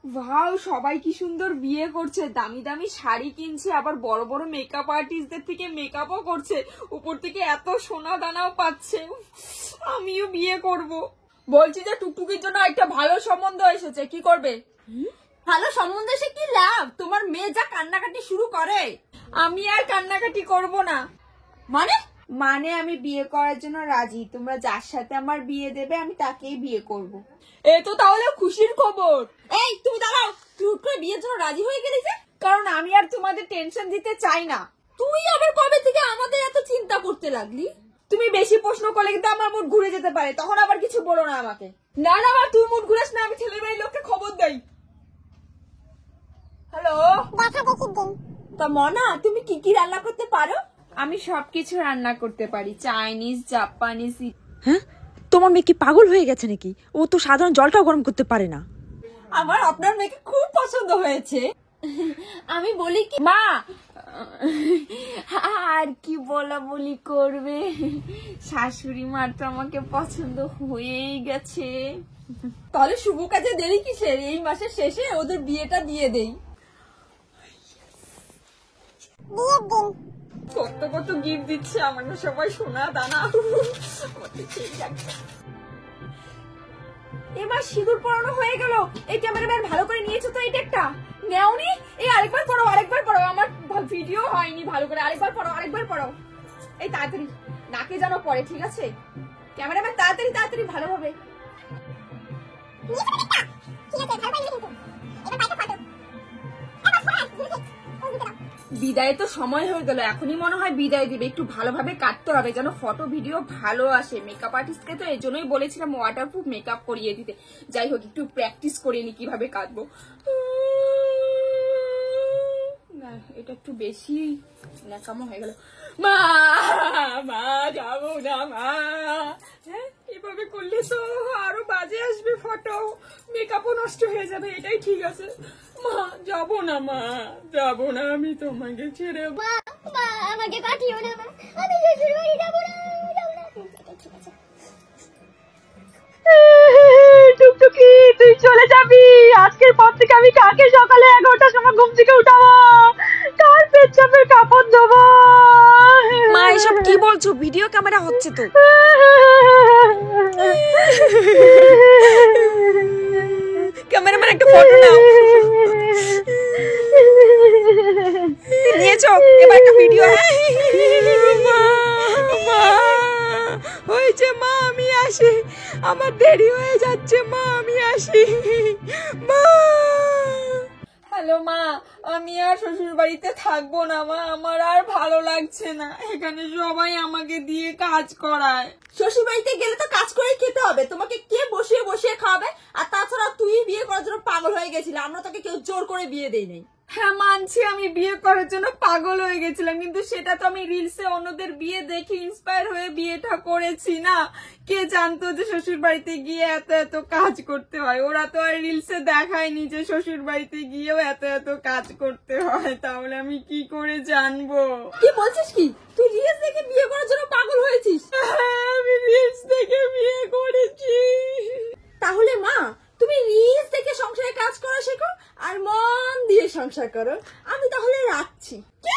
Wow, সবাই কি সুন্দর বিয়ে করছে, দামি দামি শাড়ি কিনছে, আবার বড় বড় মেকআপ আর্টিস্টদের থেকে মেকআপও করছে, উপর থেকে এত সোনা দানাও পাচ্ছে। আমিও বিয়ে করব। বলছি যে টুকটুকির জন্য একটা ভালো সম্বন্ধ এসেছে, কি করবে? ভালো সম্বন্ধ এসে কি লাভ? তোমার মেয়ে যা কান্নাকাটি শুরু করে। আমি আর কান্নাকাটি করব না। মানে আমি বিয়ে করার জন্য রাজি, তোমরা যার সাথে আমার বিয়ে দেবে আমি তাকেই বিয়ে করব। এ তো তাহলে খুশির খবর। এই তুমি দাঁড়াও, তুই হুট করে বিয়ের জন্য রাজি হয়ে গেলি যে? কারণ আমি আর তোমাদের টেনশন দিতে চাই না। তুই আবার কবে থেকে আমাদের এত চিন্তা করতে লাগলি? তুমি বেশি প্রশ্ন করলে কিন্তু আমার মুড ঘুরে যেতে পারে, তখন আবার কিছু বলো না আমাকে। না না, তুই মুড ঘুরাস না, আমি ছেলের বাড়ির লোককে খবর দেই। হ্যালো, তা মনা, তুমি কি কি রান্না করতে পারো? আমি সবকিছু রান্না করতে পারি, চাইনিজ, জাপানিজ। হ্যাঁ, তোমার মেয়ে কি পাগল হয়ে গেছে নাকি? ও তো সাধারণ জলটাও গরম করতে পারে না। আমার আপনার মেয়েকে খুব পছন্দ হয়েছে। আমি বলি কি মা, আর কি বলা বলি করবে, শাশুড়ি মার তো আমাকে পছন্দ হয়েই গেছে। তাহলে শুভ কাজে দেরি কিসের? এই মাসের শেষে ওদের বিয়েটা দিয়ে দেই। কত কত গিফট দিচ্ছে আমাকে সবাই, সোনা দানা। এবার সিঁদুর পরানো হয়ে গেল। এই ক্যামেরাম্যান ভালো করে নিয়েছো তো? এটা একটা নেওনি? এই আরেকবার পড়ো, আরেকবার পড়ো, আমার ভিডিও হয়নি ভালো করে। আরেকবার পড়ো, আরেকবার পড়ো। এই তাড়াতাড়ি, নাকে যেন পড়ে, ঠিক আছে? ক্যামেরাম্যান তাড়াতাড়ি তাড়াতাড়ি ভালোভাবে। বিদায় তো সময় হয়ে গেল, এখনই মনে হয় বিদায় দিবে। একটু ভালোভাবে কাটতে হবে যেন ফটো ভিডিও ভালো আসে। মেকআপ আর্টিস্টকে তো এই জন্যই বলেছিলাম ওয়াটারপ্রুফ মেকআপ করিয়ে দিতে। যাই হোক, একটু প্র্যাকটিস করে নি কিভাবে কাটবো। না, এটা একটু বেশি ন্যাকামো হয়ে গেল। মা মা, যাবো না মা। হ্যাঁ, এভাবে করলে তো আরো বাজে আসবে ফটো, মেকআপও নষ্ট হয়ে যাবে। এটাই ঠিক আছে। মা, যাবো না মা, যাবো না, আমি তোমাকে ছেড়ে। আমাকে পাঠিও না মা, আমি শ্বশুর বাড়ি যাবো না, ঠিক আছে। টুকটুকি, তুই চলে যাবি। আজকের পর থেকে আমি কাকে সকালে 11টার সময় ঘুম থেকে উঠাবো, কার পেচ্ছাপের কাপড় দেবো? মা, এসব কি বলছো? ভিডিও ক্যামেরা হচ্ছে তো। ক্যামেরাম্যান একটা ফটো নাও। নিয়েছো? এবার একটা ভিডিও। হয়েছে মা, আমি আসি, আমার দেরি হয়ে যাচ্ছে মা, আমি আসি। মা, হ্যালো মা, আমি আর শ্বশুর বাড়িতে থাকবো না মা, আমার আর ভালো লাগছে না। এখানে সবাই আমাকে দিয়ে কাজ করায়। শ্বশুর বাড়িতে গেলে তো কাজ করেই খেতে হবে, তোমাকে কে বসিয়ে বসিয়ে খাওয়াবে? আর তাছাড়া তুই বিয়ে করার জন্য পাগল হয়ে গেছিলি, আমরা তোকে কেউ জোর করে বিয়ে দেই নাই। হ্যাঁ, মানছি আমি বিয়ে করার জন্য পাগল হয়ে গেছিলাম, কিন্তু সেটা তো আমি রিলসে অন্যদের বিয়ে দেখে ইন্সপায়ার হয়ে বিয়েটা করেছি না। কে জানতো যে শ্বশুর বাড়িতে গিয়ে এত এত কাজ করতে হয়? ওরা তো আর রিলসে দেখায়নি যে শ্বশুর বাড়িতে গিয়েও এত এত কাজ করতে হয়। তাহলে আমি কি করে জানবো? কি বলছিস কি? তুই রিলস দেখে বিয়ে করার জন্য পাগল হয়েছিস? আমি রিলস দেখে বিয়ে করেছি। তাহলে মা, তুমি রিলস দেখে সংসারে কাজ করা শেখো আর মন দিয়ে সংসার করো। আমি তাহলে রাখছি। কি?